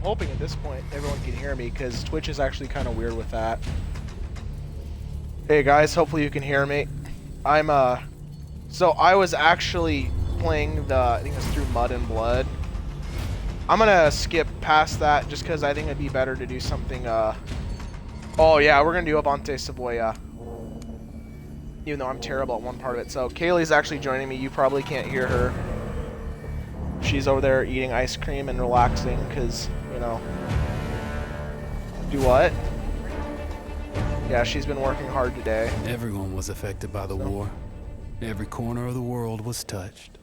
I'm hoping at this point everyone can hear me because Twitch is actually kind of weird with that. Hey guys, hopefully you can hear me. So I was actually playing I think it's through Mud and Blood. I'm gonna skip past that just because I think it'd be better to do something, oh yeah, we're gonna do Avante Savoia. Even though I'm terrible at one part of it. So Kaylee's actually joining me. You probably can't hear her. She's over there eating ice cream and relaxing because, you know. Do what? Yeah, she's been working hard today. Everyone was affected by the war. Every corner of the world was touched.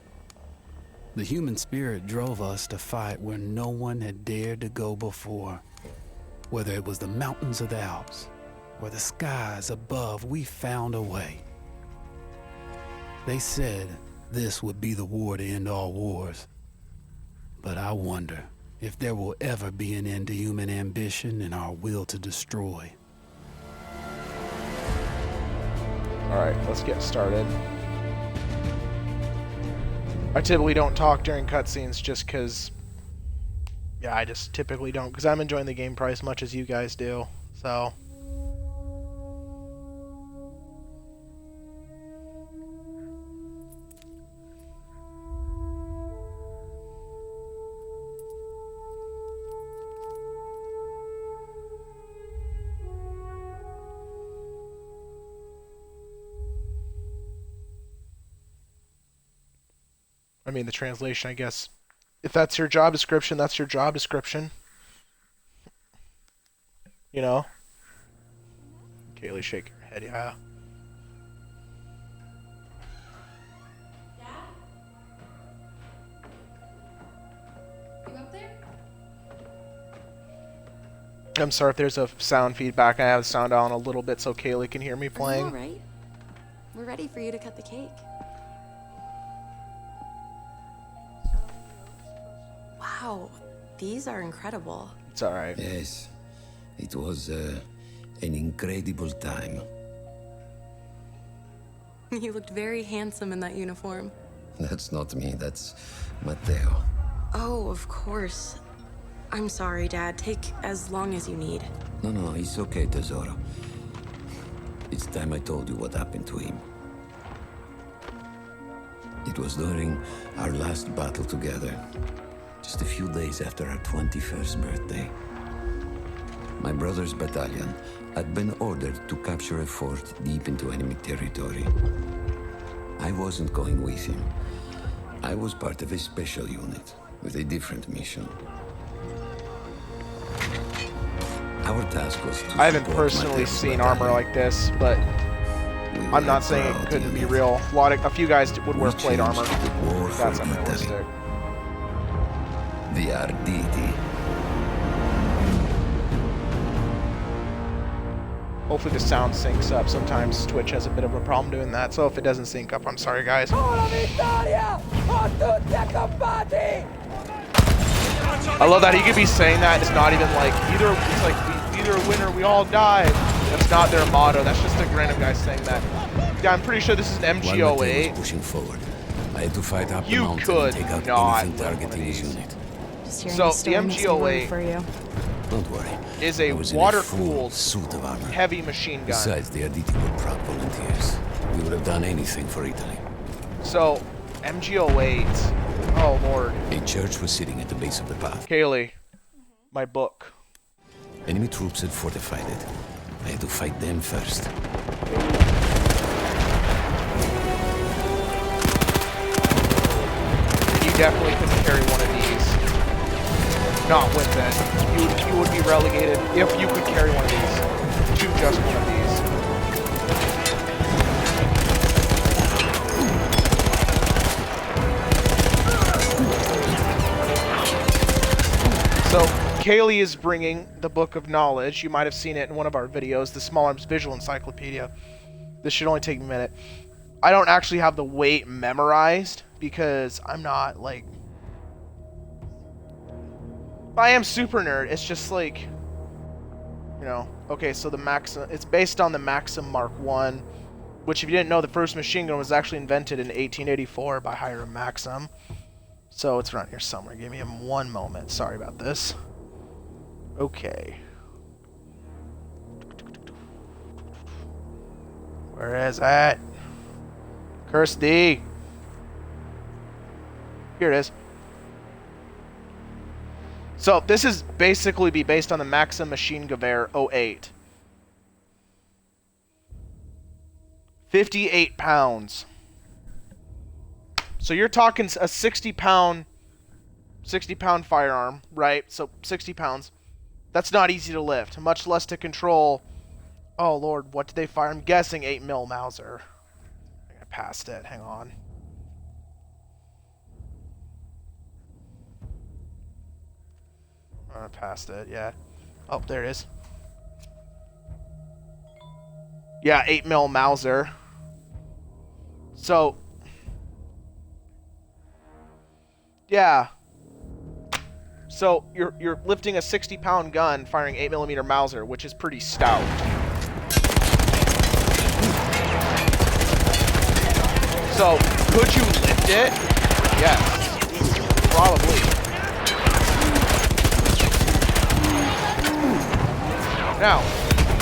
The human spirit drove us to fight where no one had dared to go before. Whether it was the mountains of the Alps or the skies above, we found a way. They said this would be the war to end all wars. But I wonder if there will ever be an end to human ambition and our will to destroy. Alright, let's get started. I typically don't talk during cutscenes just because... Yeah, I just typically don't, because I'm enjoying the game probably as much as you guys do, so... I mean, the translation, I guess. If that's your job description, that's your job description. You know? Kaylee, shake your head, yeah. Dad? You up there? I'm sorry if there's a sound feedback. I have the sound on a little bit so Kaylee can hear me playing. All right. We're ready for you to cut the cake. Wow, these are incredible. It's alright. Yes, it was an incredible time. You looked very handsome in that uniform. That's not me, that's Matteo. Oh, of course. I'm sorry, Dad. Take as long as you need. No, it's okay, Tesoro. It's time I told you what happened to him. It was during our last battle together. Just a few days after our 21st birthday. My brother's battalion had been ordered to capture a fort deep into enemy territory. I wasn't going with him. I was part of a special unit with a different mission. Our task was to I haven't support personally Mateo's seen battalion. armor like this, but We I'm were not saying it proud couldn't be unit. real. A few guys would wear We plate armor. changed the war That's for Italy. unrealistic. The Arditi. Hopefully the sound syncs up. Sometimes Twitch has a bit of a problem doing that, so if it doesn't sync up, I'm sorry guys. I love that he could be saying that. It's not even like either. It's like we either win or we all die. That's not their motto. That's just a random guy saying that. Yeah, I'm pretty sure this is an While Matteo was MG08. pushing forward, I had to fight up the You mountain could and take out not anything win one targeting of his these. unit. Just hearing So, the story the makes me worry MG08 for you. Don't worry. Is I a was in water-cooled, full suit of armor. heavy machine gun. Besides, the Arditi were proud volunteers. We would have done anything for Italy. So, MG08. Oh lord. A church was sitting at the base of the path. Kaylee, my book. Enemy troops had fortified it. I had to fight them first. You definitely couldn't carry one of these. Not with it. You would be relegated if you could carry one of these to just one of these. So, Kaylee is bringing the Book of Knowledge. You might have seen it in one of our videos, the Small Arms Visual Encyclopedia. This should only take a minute. I don't actually have the weight memorized because I'm not, like... I am super nerd. It's just like... You know, okay, so the Maxim... It's based on the Maxim Mark I, which if you didn't know, the first machine gun was actually invented in 1884 by Hiram Maxim. So it's around here somewhere. Give me one moment. Sorry about this. Okay. Where is that? Curse D. Here it is. So this is basically be based on the Maxim Machine Gewehr 08. 58 pounds. So you're talking a 60 pound firearm, right? So 60 pounds. That's not easy to lift, much less to control. Oh Lord, what did they fire? I'm guessing 8mm Mauser. I passed it, hang on. I passed it, yeah. Oh, there it is. Yeah, 8mm Mauser. So, yeah. So you're lifting a 60-pound gun, firing 8mm Mauser, which is pretty stout. So could you lift it? Yes, probably. Now,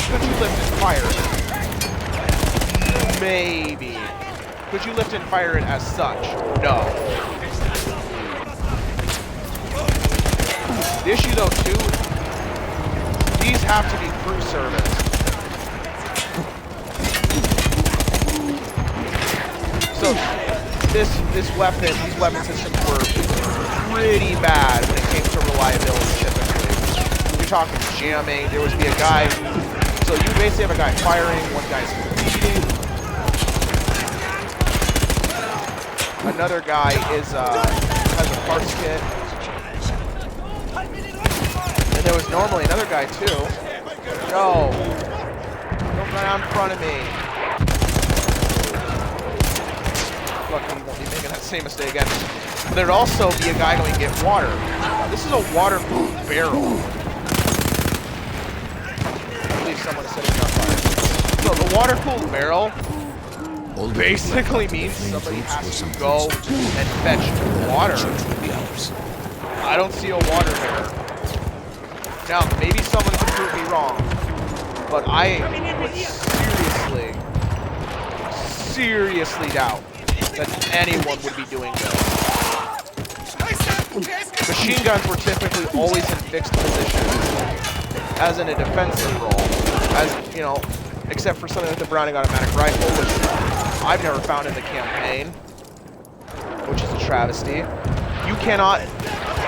could you lift and fire it? Maybe. Could you lift and fire it as such? No. The issue though too, these have to be crew service. So these weapon systems were pretty bad when it came to reliability typically. You're talking jamming, there would be a guy, so you basically have a guy firing, one guy's leading, another guy is has a parts kit. And there was normally another guy too. No. Don't run out in front of me. Luckily, you won't be making that same mistake again. There'd also be a guy going to get water. Now, this is a waterproof barrel. I believe someone is setting it on fire. So the water-cooled barrel basically means somebody has to go and fetch water. I don't see a water there. Now, maybe someone could prove me wrong, but I would seriously doubt that anyone would be doing this. Machine guns were typically always in fixed positions, as in a defensive role, as, you know, except for something like the Browning automatic rifle, which I've never found in the campaign, which is a travesty. You cannot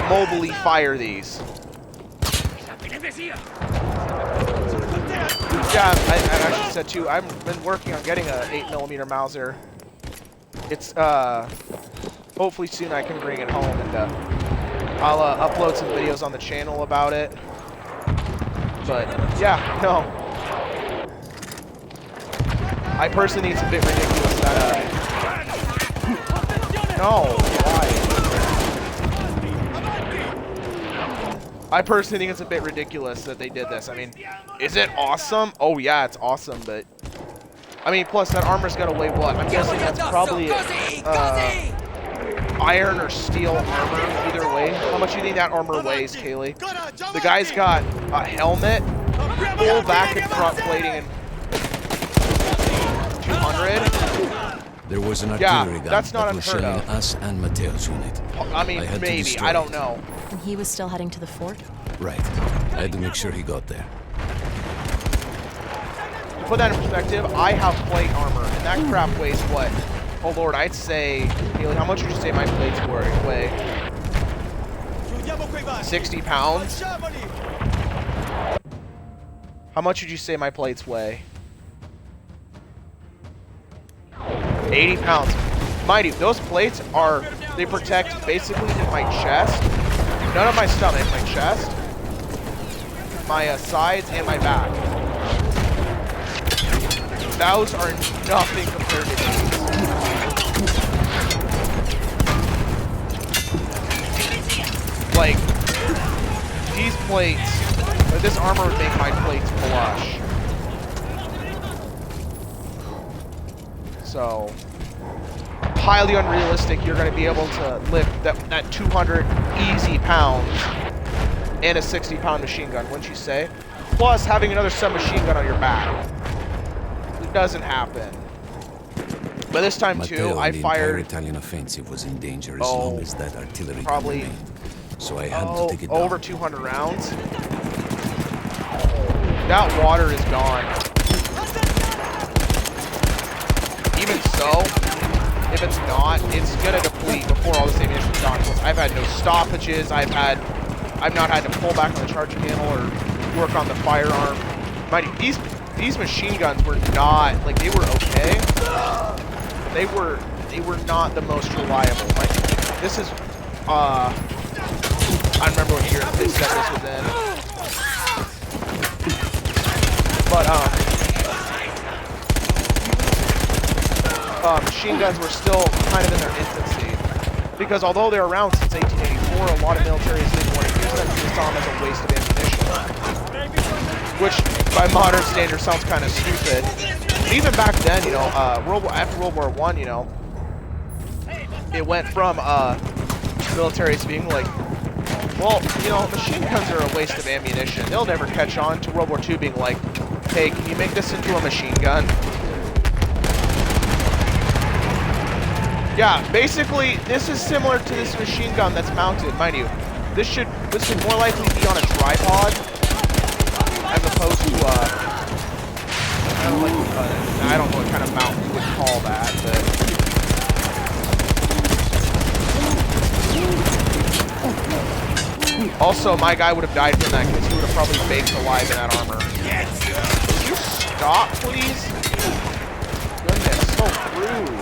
mobily fire these. Yeah, I actually said too, I've been working on getting a 8mm Mauser. It's, hopefully soon I can bring it home, and I'll upload some videos on the channel about it. But, yeah, no. I personally think it's a bit ridiculous that, no, why? I personally think it's a bit ridiculous that they did this. I mean, is it awesome? Oh yeah, it's awesome, but I mean, plus that armor's gotta weigh what? I'm guessing that's probably iron or steel armor, either way. How much do you think that armor weighs, Kaylee? The guy's got a helmet, full back and front plating, and 200. There was an artillery gun that's not that was unheard shelling of. us and Mateo's unit. I mean, maybe, I don't know. And he was still heading to the fort? Right. I had to make sure he got there. To put that in perspective, I have plate armor, and that crap weighs what? Oh lord, I'd say, Haley, how much would you say my plates weigh? 60 pounds? How much would you say my plates weigh? 80 pounds. Mind you, those plates are, they protect basically my chest, none of my stomach, my chest, my sides, and my back. Those are nothing compared to these. Like, these plates, this armor would make my plates blush. So, highly unrealistic you're going to be able to lift that 200 easy pounds and a 60-pound machine gun, wouldn't you say? Plus having another submachine gun on your back. It doesn't happen. But this time too, Matteo, I the entire fired Italian offensive was in danger as long as that artillery probably remained. So I had to take it over down. 200 rounds. That water is gone. Even so, if it's not, it's gonna deplete before all this ammunition's gone. Plus, I've had no stoppages. I've not had to pull back on the charging handle or work on the firearm. Mind you, these machine guns were not like they were okay. They were not the most reliable. Like this is I remember what year they said this was in. But machine guns were still kind of in their infancy. Because although they're around since 1884, a lot of militaries didn't want to use them because they saw them as a waste of ammunition. Which, by modern standards, sounds kind of stupid. But even back then, you know, after World War I, you know, it went from militaries being like, well, you know, machine guns are a waste of ammunition. They'll never catch on, to World War II being like, hey, can you make this into a machine gun? Yeah, basically, this is similar to this machine gun that's mounted, mind you. This should more likely be on a tripod, as opposed to, I don't know what kind of mount you would call that, but... Also, my guy would have died from that because he would have probably baked alive in that armor. Would you stop, please? Goodness, so rude.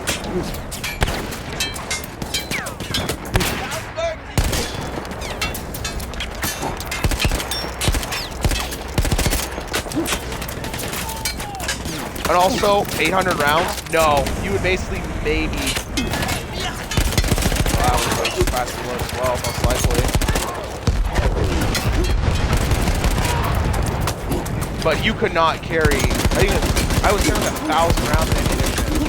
And also, 800 rounds? No, you would basically maybe... Wow, that was too fast to load as well, most likely. But you could not carry... I was carrying 1,000 rounds of ammunition.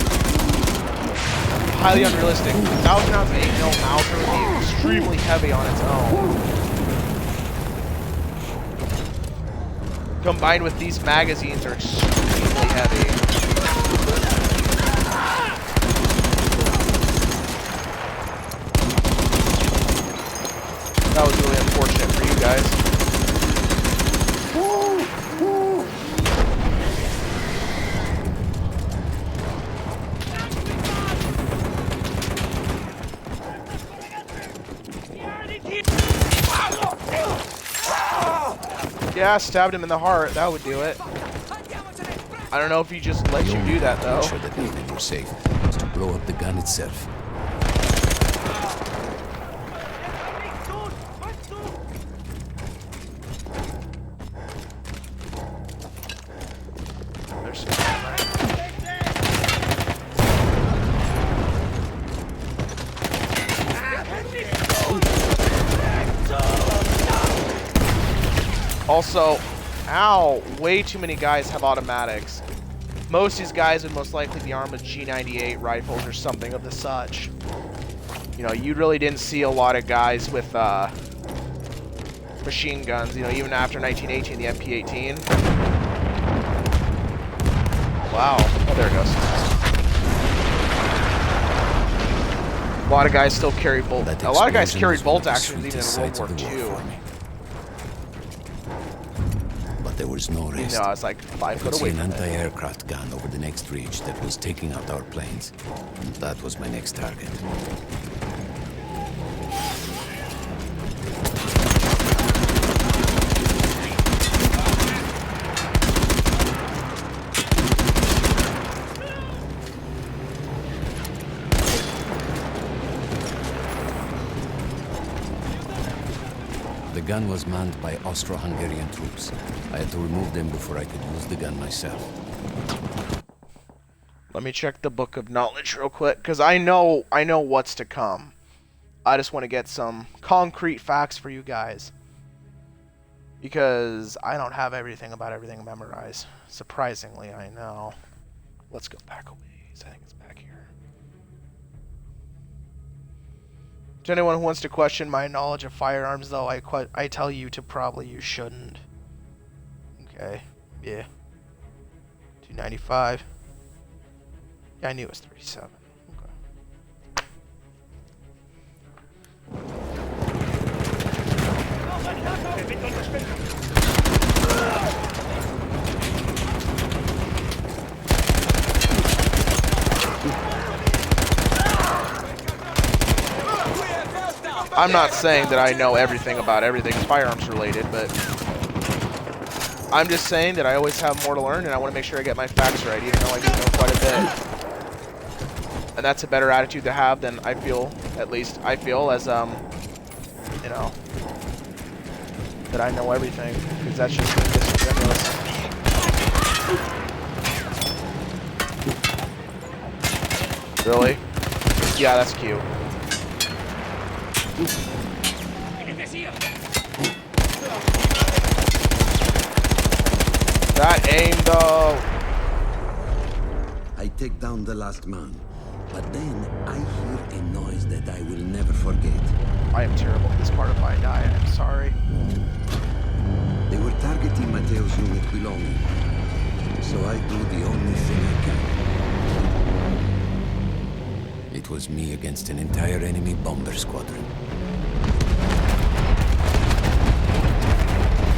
Highly unrealistic. 1,000 rounds of 8mm Mauser would be extremely heavy on its own. Combined with these magazines are extremely heavy. That was really unfortunate for you guys. Yeah, stabbed him in the heart. That would do it. I don't know if he just let you do that, though. Make sure that nothing was safe was to blow up the gun itself. There's some right. Also, ow, way too many guys have automatics. Most of these guys would most likely be armed with G98 rifles or something of the such. You know, you really didn't see a lot of guys with machine guns, you know, even after 1918, the MP18. Wow, oh, there it goes. A lot of guys still carry bolt. A lot of guys carried bolt actions even in World War II. There was no rest. No, it's like 5 foot away an from it. anti-aircraft gun over the next ridge that was taking out our planes. And that was my next target. The gun was manned by Austro-Hungarian troops. I had to remove them before I could use the gun myself. Let me check the book of knowledge real quick, because I know what's to come. I just want to get some concrete facts for you guys. Because I don't have everything about everything memorized. Surprisingly, I know. Let's go back a ways. I think it's back here. To anyone who wants to question my knowledge of firearms, though, I tell you to probably you shouldn't. Okay, yeah. 295. Yeah, I knew it was 37. Okay. I'm not saying that I know everything about everything firearms related, but I'm just saying that I always have more to learn, and I want to make sure I get my facts right, even though I do know quite a bit. And that's a better attitude to have than I feel, at least I feel, as, you know, that I know everything, because that's just disingenuous. Really? Yeah, that's cute. That aim, though. I take down the last man, but then I hear a noise that I will never forget. I am terrible at this part of my diet. I'm sorry. They were targeting Mateo's unit below me, so I do the only thing I can. It was me against an entire enemy bomber squadron.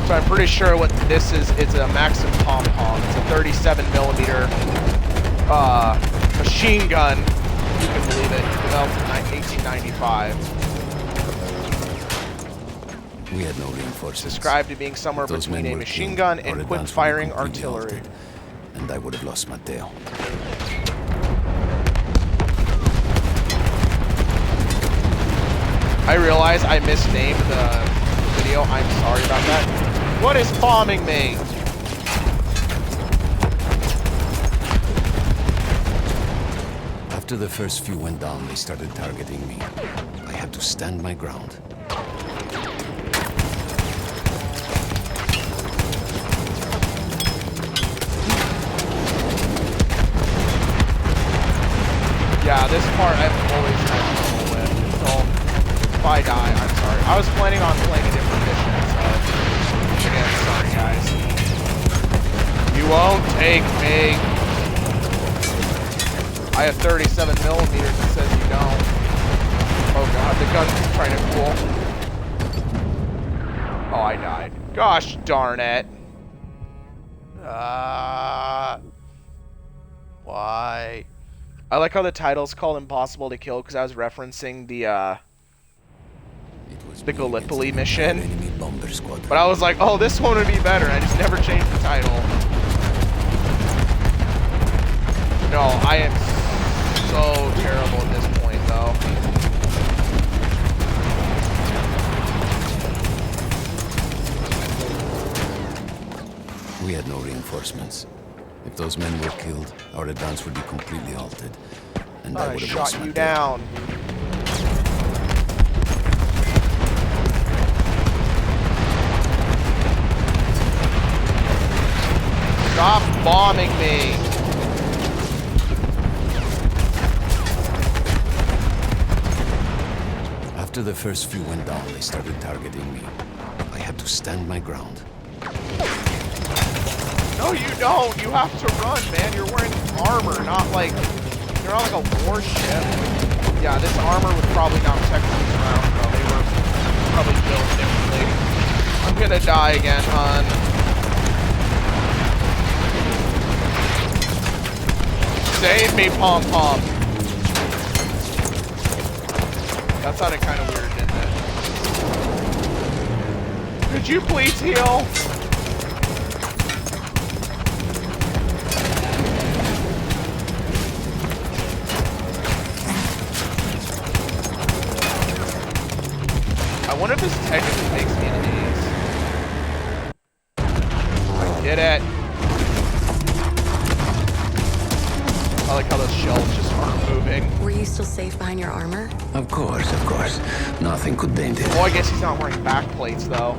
So I'm pretty sure what this is, it's a Maxim pom-pom. It's a 37 millimeter machine gun. You can believe it. Developed in 1895. We had no reinforcements. Described to being somewhere Those between men a were machine killed, gun our and advance quick would be firing completely artillery. halted, and I would have lost Mateo. I realize I misnamed the video. I'm sorry about that. What is bombing me? After the first few went down, they started targeting me. I had to stand my ground. Yeah, this part I've always had trouble with. So if I die, I'm sorry. I was planning on playing a different mission, so again, sorry guys. You won't take me. I have 37 millimeters. It says you don't. Oh god, the gun's kind of cool. Oh, I died. Gosh darn it. Why? I like how the title's called Impossible to Kill because I was referencing the Gallipoli mission. But I was like, oh, this one would be better. I just never changed the title. No, I am so terrible at this point, though. We had no reinforcements. If those men were killed, our advance would be completely halted, and I I would have lost shot my you day. down. Stop bombing me. After the first few went down, they started targeting me. I had to stand my ground. No, you don't. You have to run, man. You're wearing armor, not like... You're not like a warship. Yeah, this armor would probably not protect these rounds, though. They were probably built differently. I'm gonna die again, hon. Save me, pom-pom. That sounded kind of weird, didn't it? Could you please heal? I wonder if this technically makes me enemies. I did it. I like how those shells just aren't moving. Were you still safe behind your armor? Of course. Nothing could dent it. Oh, I guess he's not wearing back plates, though.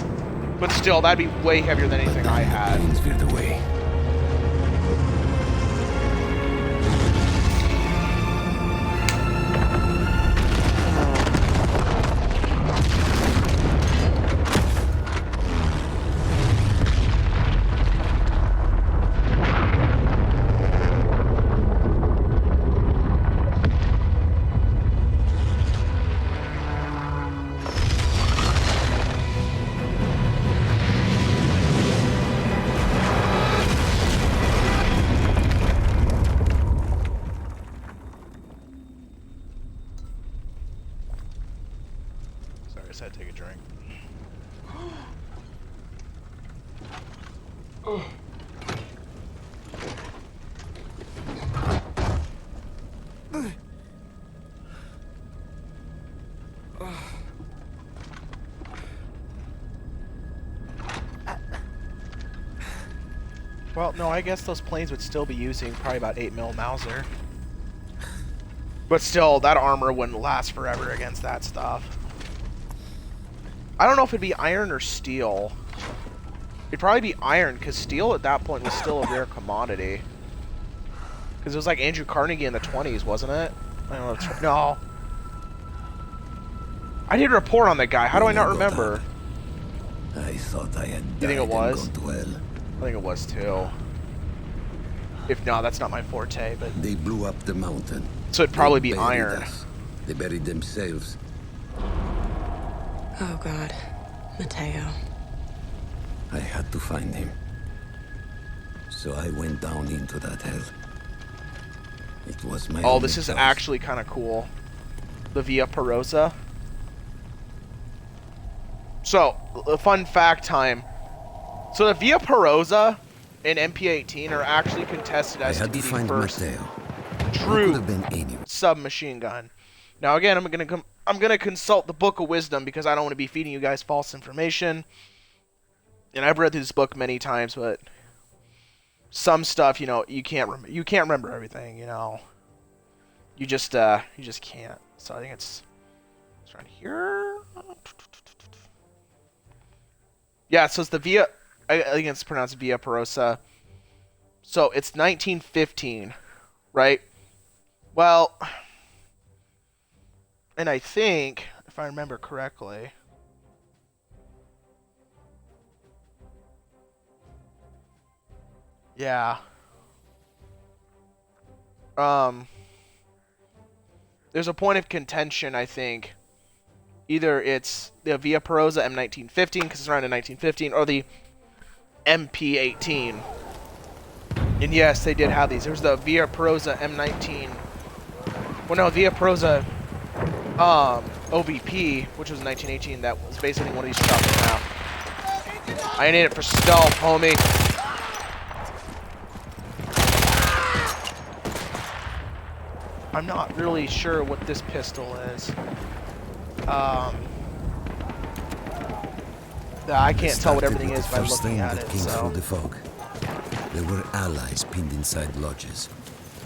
But still, that'd be way heavier than anything I had. Planes veered away. Well, no, I guess those planes would still be using probably about 8mm Mauser. But still, that armor wouldn't last forever against that stuff. I don't know if it'd be iron or steel. It'd probably be iron, because steel at that point was still a rare commodity. Because it was like Andrew Carnegie in the 20s, wasn't it? I don't know. No. I did a report on that guy. How do I not remember? I thought I had You think it was? and gone to hell. I think it was too. If not, that's not my forte, but... They blew up the mountain. So it'd probably They be buried iron. us. They buried themselves. Oh, God. Mateo. I had to find him. So I went down into that hell. It was my Oh, only this is choice. actually kind of cool. The Via Perosa. So, a fun fact time. So the Via Perosa and MP-18 are actually contested I as to had be to the find first Mateo. He true could have been anyone. submachine gun. Now again, I'm gonna consult the Book of Wisdom because I don't want to be feeding you guys false information. And I've read through this book many times, but some stuff, you know, you can't remember everything, you know. You just can't. So I think it's right here. Yeah, so it's the Via. I think it's pronounced Via Perosa. So it's 1915, right? Well, and I think, if I remember correctly, yeah. There's a point of contention, I think. Either it's the Via Perosa M1915, because it's around in 1915, or the MP18. And yes, they did have these. There's the Via Perosa M19. Well, no, Via Perosa OVP, which was in 1918, that was basically one of these chopped in half. I need it for stealth, homie. I'm not really sure what this pistol is. I can't tell what everything is by looking at it, Came so... through the fog. There were allies pinned inside lodges.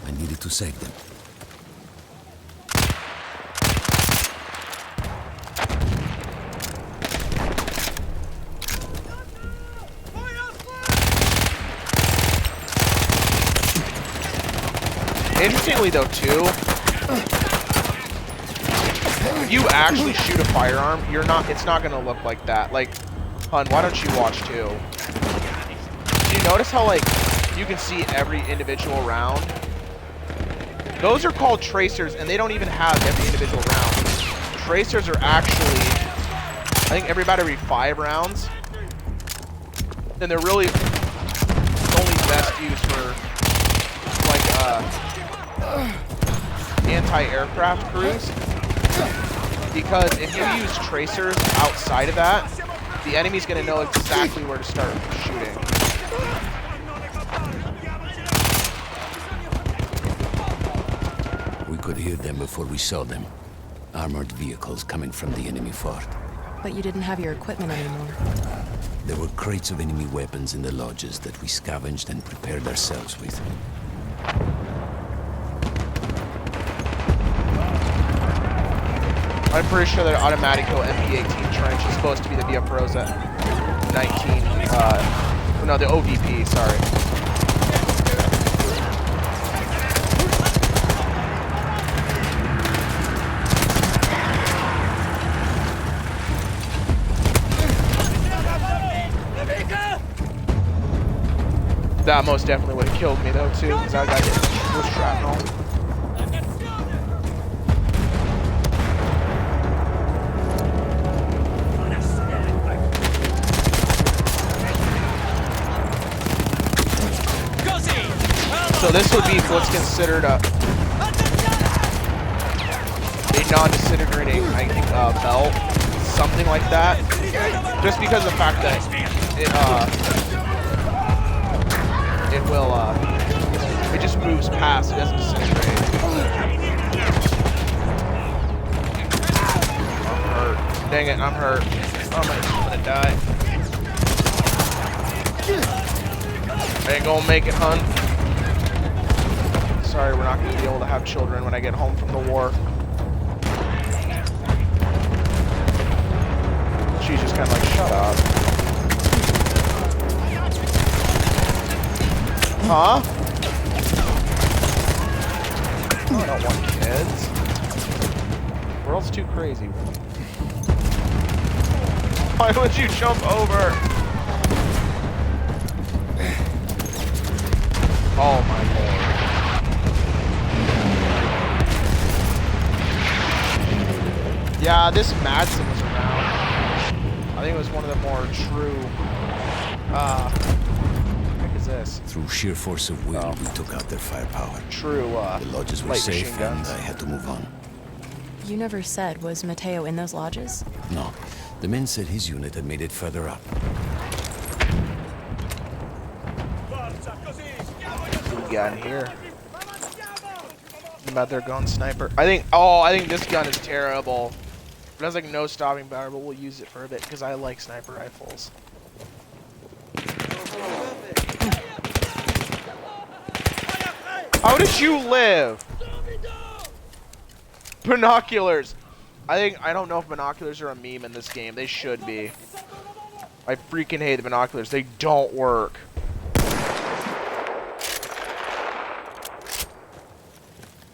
I needed to save them. Interestingly, though, too, if you actually shoot a firearm, it's not gonna look like that. Like, hun, why don't you watch too? Do you notice how, like, you can see every individual round? Those are called tracers, and they don't even have every individual round. Tracers are actually, I think, every battery 5 rounds, and they're really only best used for, like, anti-aircraft crews, because if you use tracers outside of that, the enemy's going to know exactly where to start shooting. We could hear them before we saw them. Armored vehicles coming from the enemy fort. But you didn't have your equipment anymore. There were crates of enemy weapons in the lodges that we scavenged and prepared ourselves with. I'm pretty sure that Automatico MP18 trench is supposed to be the Via Perosa 19, no, the OVP, sorry. That most definitely would have killed me though too, because I got hit with shrapnel. So this would be what's considered a non-disintegrating, I think, belt, something like that. Just because of the fact that it will, it just moves past, it doesn't disintegrate. I'm hurt. Dang it, I'm hurt. Oh my, I'm gonna die. I ain't gonna make it, hun. Sorry, we're not gonna be able to have children when I get home from the war. She's just kind of like, shut up. Huh? Oh, I don't want kids. The world's too crazy. Why would you jump over? Oh my lord. Yeah, this Madsen was around. I think it was one of the more true, what the heck is this? Through sheer force of will, we took out their firepower. True, The lodges were light safe, machine and guns. I had to move on. You never said, was Mateo in those lodges? No, the men said his unit had made it further up. What do we got in here? About their gun sniper. I think this gun is terrible. It has like no stopping power, but we'll use it for a bit because I like sniper rifles. How did you live? Binoculars. I don't know if binoculars are a meme in this game. They should be. I freaking hate the binoculars. They don't work.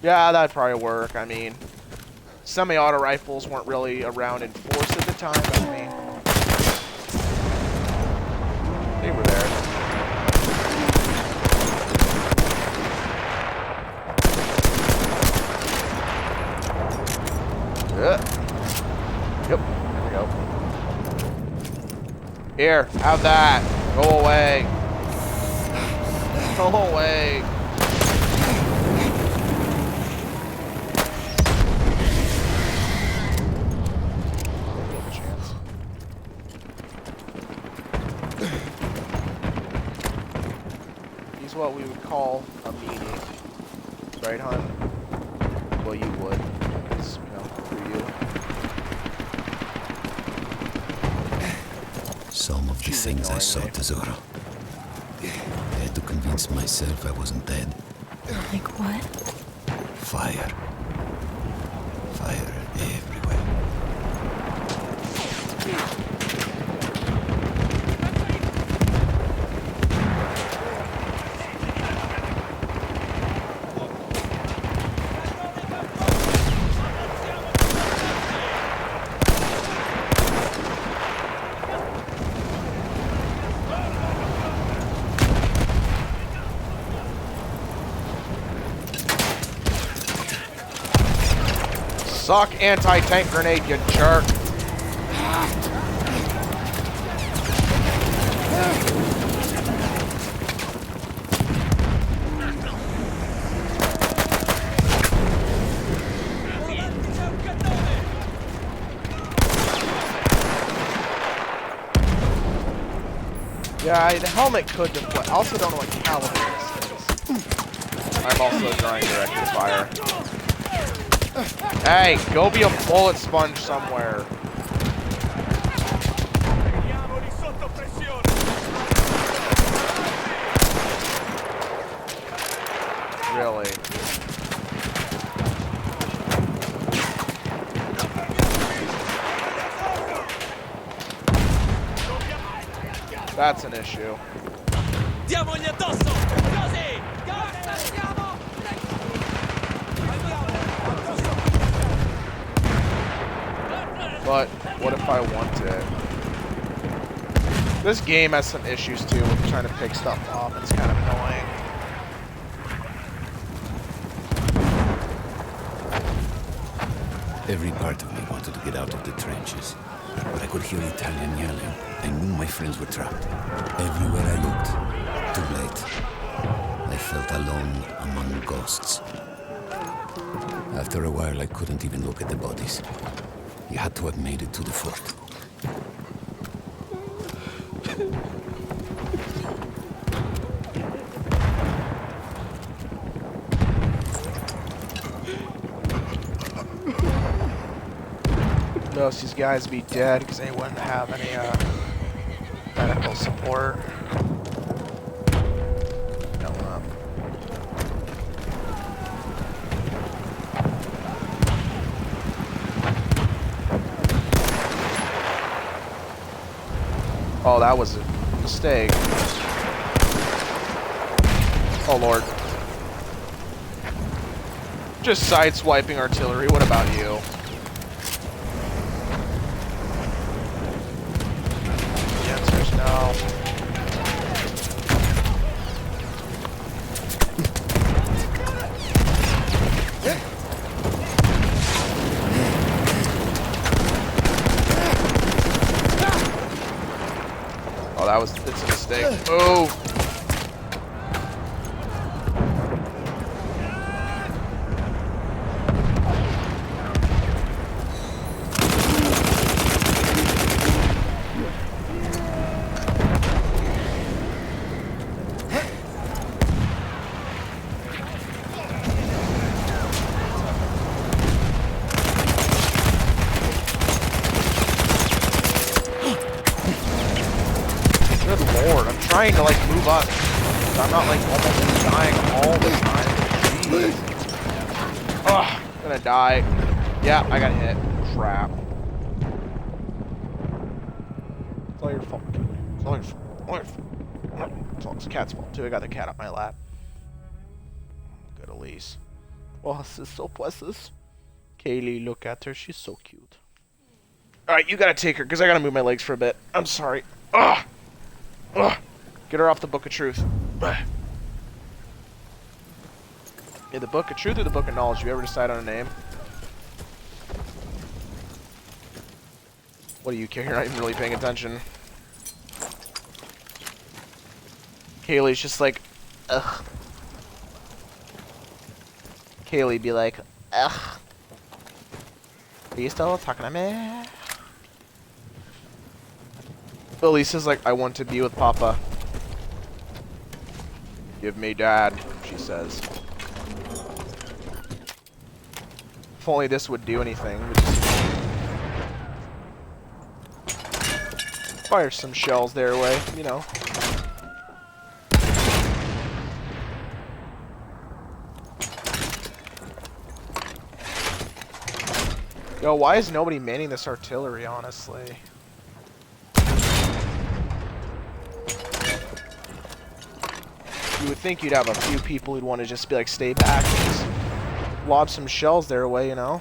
Yeah, that'd probably work. I mean, semi-auto rifles weren't really around in force at the time, but I mean, they were there. Yep, there we go. Here, have that. Go away. Go away. He's what we would call a meanie. Right, hon? Well, you would. It's, you know, for you. Some of the She's things I ignoring saw, me. Tesoro. I had to convince myself I wasn't dead. Like what? Fire. Fire everywhere. Suck anti-tank grenade, you jerk. Yeah, the helmet could deflect. I also don't know what caliber this is. I'm also drawing directed fire. Hey, go be a bullet sponge somewhere. Really? That's an issue. Diamogli addosso! Così! But what if I want it? This game has some issues too with trying to pick stuff up. It's kind of annoying. Every part of me wanted to get out of the trenches, but I could hear Italian yelling. I knew my friends were trapped. Everywhere I looked, too late. I felt alone among ghosts. After a while, I couldn't even look at the bodies. You had to have made it to the fort. Most of these guys be dead because they wouldn't have any medical support. Oh, that was a mistake. Oh, Lord. Just sideswiping artillery. What about you? The answer is no. Oh, it's a mistake. Oh! Trying to like move up. I'm not like almost dying all the time. Jeez. Ugh, I'm gonna die. Yeah, I got hit. Crap. It's all your fault. It's all your fault. All your fault. It's the cat's fault too. I got the cat on my lap. Good Elise. Oh, this is so precious. Kaylee, look at her. She's so cute. Alright, you gotta take her because I gotta move my legs for a bit. I'm sorry. Ugh. Ugh. Get her off the Book of Truth. Yeah, the Book of Truth or the Book of Knowledge? You ever decide on a name? What do you care? You're not even really paying attention. Kaylee's just like, ugh. Kaylee be like, ugh. Are you still talking to me? Elisa's like, I want to be with Papa. Give me Dad, she says. If only this would do anything. Fire some shells their way, you know. Yo, why is nobody manning this artillery, honestly? You would think you'd have a few people who'd want to just be like, stay back and just lob some shells their way, you know?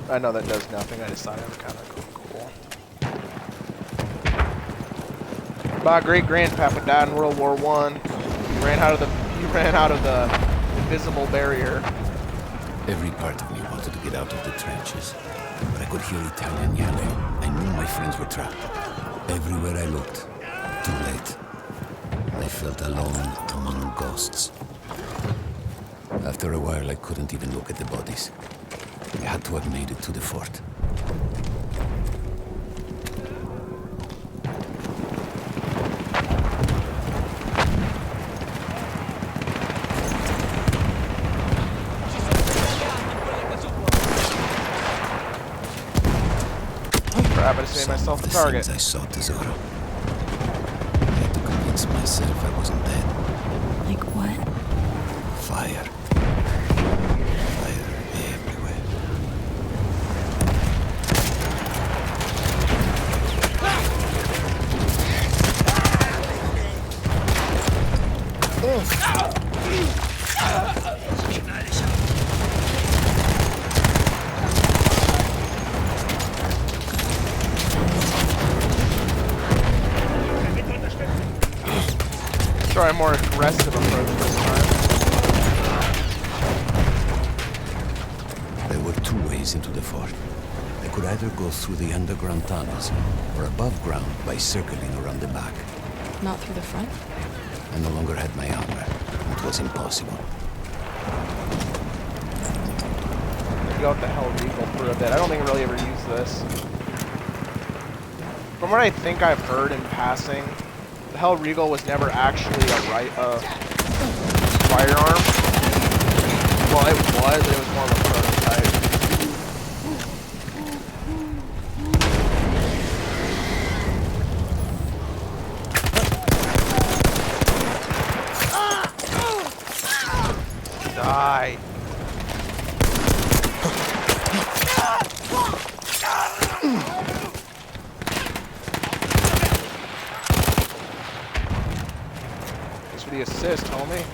I know that does nothing, I decided I'm kind of cool. My great-grandpapa died in World War I. He ran out of the invisible barrier. Every part of me wanted to get out of the trenches, but I could hear Italian yelling. I knew my friends were trapped. Everywhere I looked, too late. I felt alone among ghosts. After a while, I couldn't even look at the bodies. I had to have made it to the fort. Crap, I just made myself the target. I saw Tesoro. I had to convince myself I wasn't dead. Like what? Fire. Fire everywhere. Try a more aggressive approach this time. There were two ways into the fort. I could either go through the underground tunnels, or above ground by circling around the back. Not through the front? I no longer had my armor. It was impossible. to go with the Hell Regal for a bit. I don't think I really ever used this. From what I think I've heard in passing, the Hell Regal was never actually a firearm. Well, it was. It was more of a prototype. Die. Thanks for the assist, homie.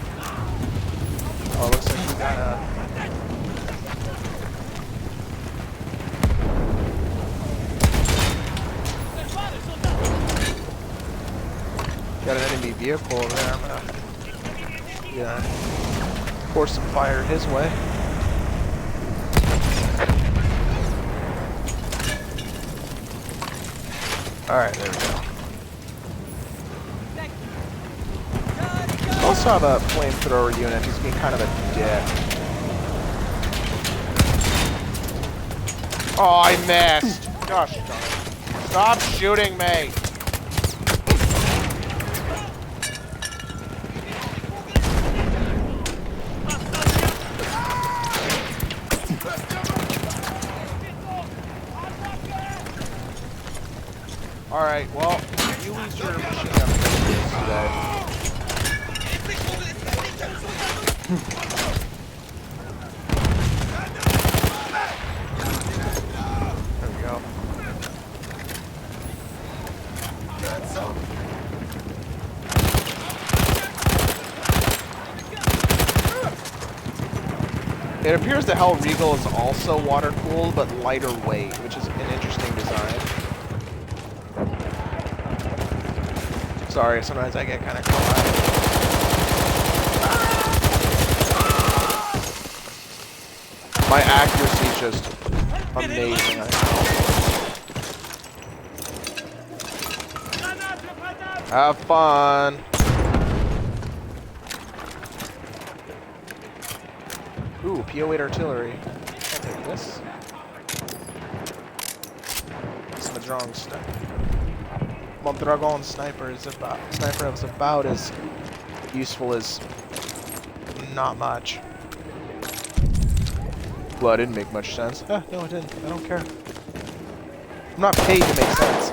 Oh, looks like we got a... Got an enemy vehicle over there. I'm gonna pour some fire his way. Alright, there we go. Also have a flamethrower unit who's being kind of a dick. Oh, I missed! Gosh darn it. Stop shooting me! Alright, well, you lose your machine gun abilities today. There we go. It appears the Hell Regal is also water-cooled, but lighter weight, which is an interesting design. Sorry, sometimes I get kind of caught. My accuracy is just amazing. I know. Have fun. Ooh, PO8 artillery. I'll take this. It's Mondragon sniper. Mondragon sniper is about as useful as not much. Well, it didn't make much sense. No, it didn't. I don't care. I'm not paid to make sense.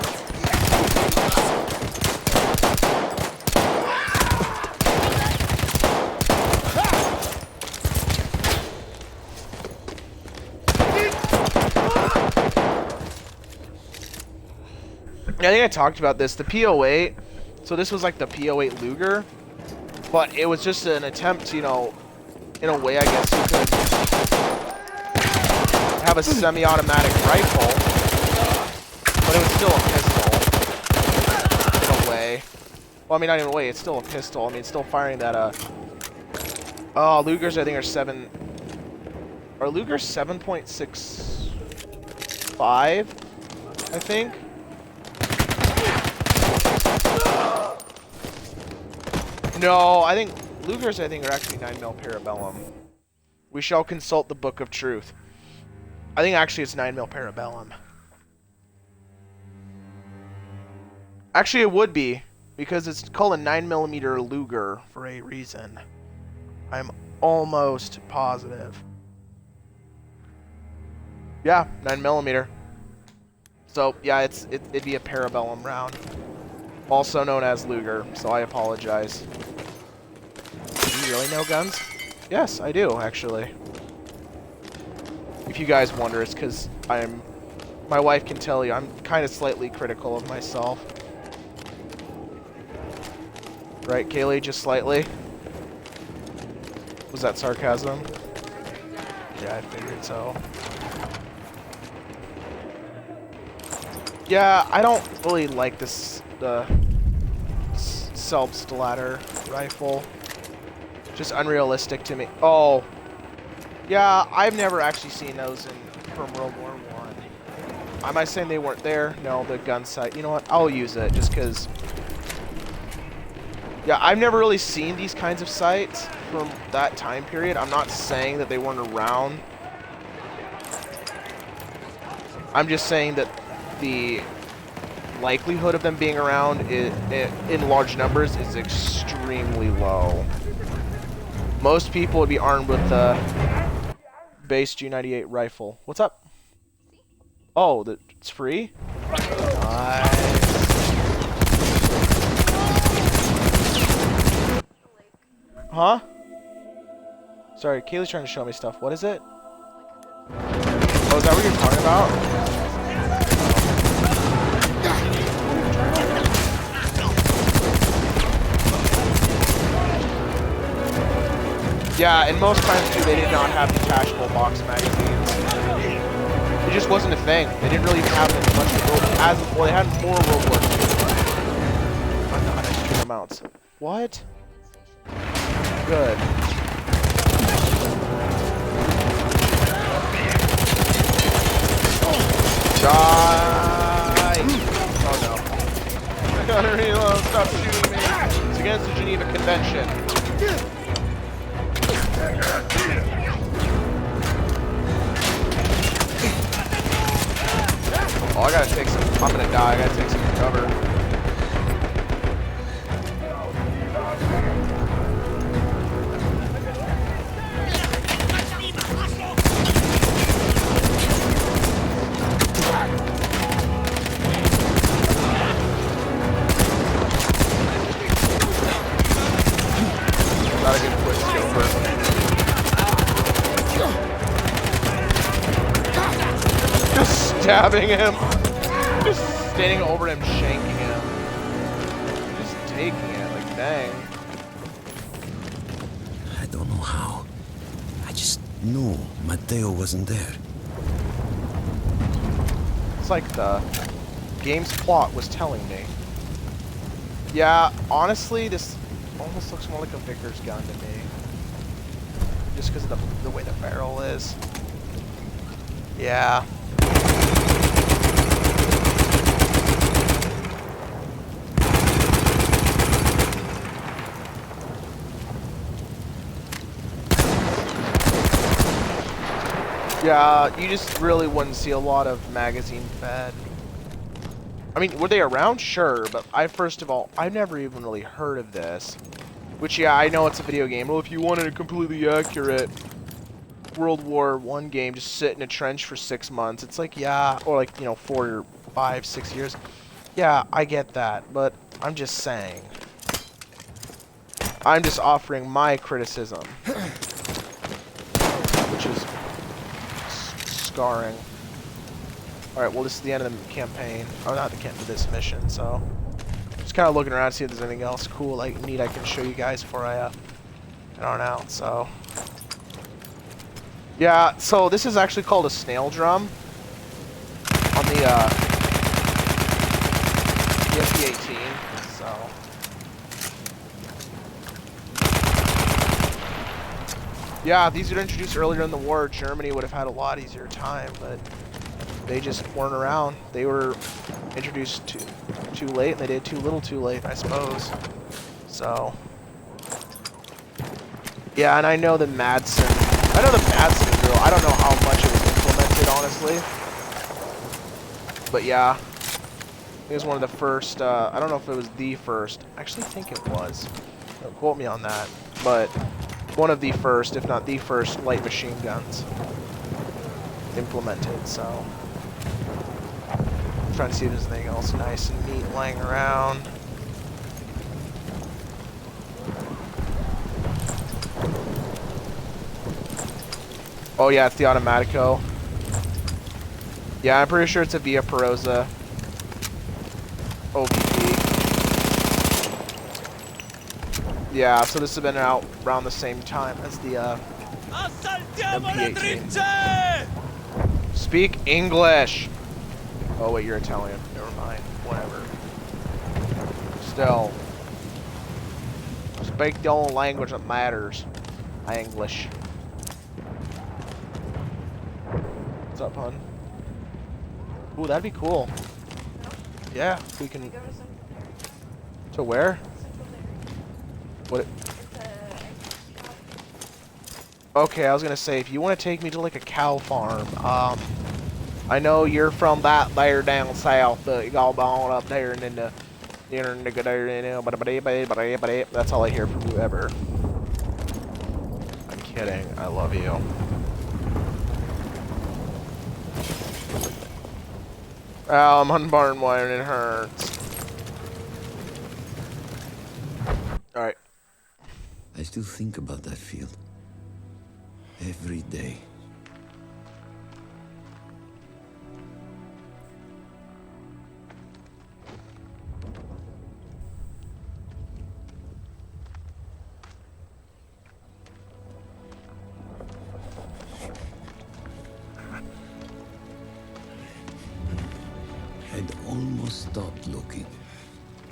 I think I talked about this. The PO8, so this was like the PO8 Luger, but it was just an attempt, you know, in a way I guess you could have a semi-automatic rifle, but it was still a pistol, in a way. Well, I mean, not in a way, it's still a pistol. I mean, it's still firing that, oh, Lugers I think are Lugers 7.65, I think? No, I think Lugers are actually 9mm Parabellum. We shall consult the Book of Truth. I think actually it's 9mm Parabellum. Actually, it would be, because it's called a 9mm Luger for a reason. I'm almost positive. Yeah, 9mm. So yeah, it'd be a Parabellum round, also known as Luger. So I apologize. Do you really know guns? Yes, I do actually. If you guys wonder, it's because my wife can tell you I'm kind of slightly critical of myself. Right, Kaylee? Just slightly? Was that sarcasm? Yeah, I figured so. Yeah, I don't really like the Selbstlader rifle. Just unrealistic to me. Oh, yeah, I've never actually seen those from World War I. Am I saying they weren't there? No, the gun sight. You know what? I'll use it just because. Yeah, I've never really seen these kinds of sights from that time period. I'm not saying that they weren't around I'm just saying that the likelihood of them being around in large numbers is extremely low. Most people would be armed with the base G98 rifle. What's up? Oh, it's free? Nice. Huh? Sorry, Kaylee's trying to show me stuff. What is it? Oh, is that what you're talking about? Yeah, and most times too, they did not have detachable box magazines. It just wasn't a thing. They didn't really have it in much of World well, they had more World War II. Oh god, extreme amounts. What? Good. Die! Oh no. I gotta reload, stop shooting me. It's against the Geneva Convention. Oh, I gotta take some. I'm gonna die. I gotta take some cover. Gotta get a quick skill first. Just stabbing him. Just standing over him, shanking him. Just taking it, like dang. I don't know how. I just knew Matteo wasn't there. It's like the game's plot was telling me. Yeah, honestly, this almost looks more like a Vickers gun to me. Just because of the way the barrel is. Yeah. Yeah, you just really wouldn't see a lot of magazine fed. I mean, were they around? Sure, but first of all, I've never even really heard of this. Which, yeah, I know it's a video game. Well, if you wanted a completely accurate World War I game, just sit in a trench for 6 months. It's like, yeah, or like, 4 or 5, 6 years. Yeah, I get that, but I'm just saying. I'm just offering my criticism. Which is scarring. Alright, well, this is the end of the campaign. Oh, not the campaign, this mission, so. Just kind of looking around to see if there's anything else cool, like, neat I can show you guys before I, get on out, so. Yeah, so this is actually called a snail drum. On the, SP-18, so. Yeah, if these were introduced earlier in the war, Germany would have had a lot easier time, but they just weren't around. They were introduced too late, and they did too little too late, I suppose. So, yeah, and I know the Madsen drill. I don't know how much it was implemented, honestly. But yeah, it was one of the first. I don't know if it was the first. I actually think it was. Don't quote me on that, but one of the first, if not the first, light machine guns implemented. So. Trying to see if there's anything else nice and neat laying around. Oh yeah, it's the Automatico. Yeah, I'm pretty sure it's a Via Perosa OPP. Yeah, so this has been out around the same time as the MP18. Speak English! Oh wait, you're Italian. Never mind. Whatever. Still. Speak the only language that matters. English. What's up, hon? Ooh, that'd be cool. Yeah, we can... To where? What? Okay, I was gonna say, if you want to take me to like a cow farm, I know you're from that there down south, but you got on up there and then the nigga there, you know, that's all I hear from whoever. I'm kidding. I love you. Oh, I'm unbarn wire and it hurts. Alright. I still think about that field. Every day. I'd almost stopped looking.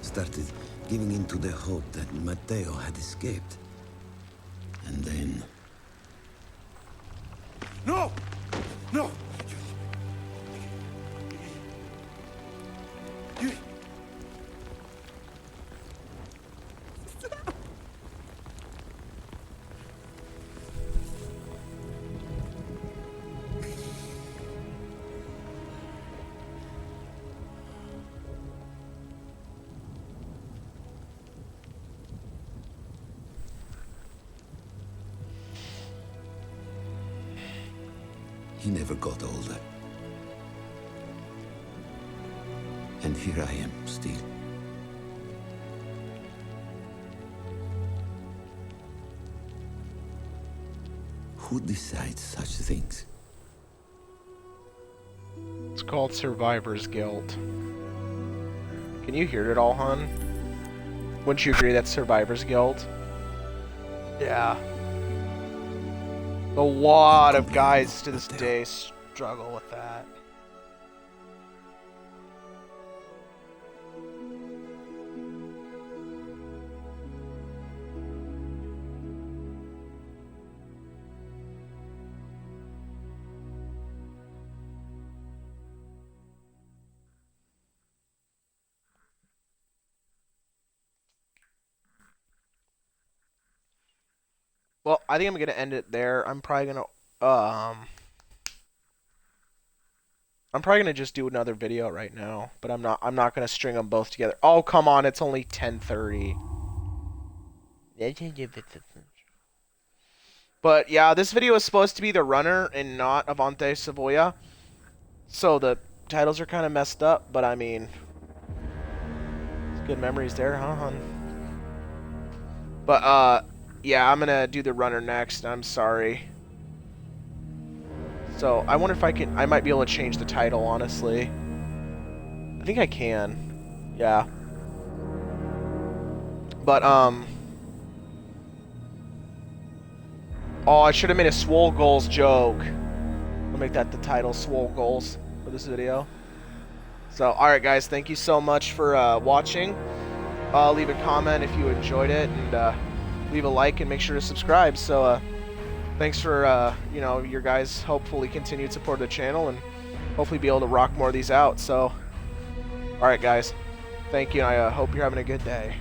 Started giving in to the hope that Matteo had escaped. And then... No! No! You... He never got older. And here I am, still. Who decides such things? It's called survivor's guilt. Can you hear it all, hon? Wouldn't you agree that's survivor's guilt? Yeah. A lot of guys to this day struggle with that. Well, I think I'm gonna end it there. I'm probably gonna just do another video right now, but I'm not gonna string them both together. Oh, come on, it's only 10:30. But yeah, this video is supposed to be the runner and not Avante Savoia. So the titles are kind of messed up, but I mean, it's good memories there, huh, hon? But yeah, I'm gonna do the runner next. I'm sorry. So I wonder if I might be able to change the title, honestly. I think I can. Yeah. But oh, I should have made a Swole Goals joke. I'll make that the title, Swole Goals, for this video. So, alright guys, thank you so much for watching. Leave a comment if you enjoyed it, and leave a like and make sure to subscribe. So thanks for you know, your guys' hopefully continued support of the channel, and hopefully be able to rock more of these out. So alright guys, thank you, and I hope you're having a good day.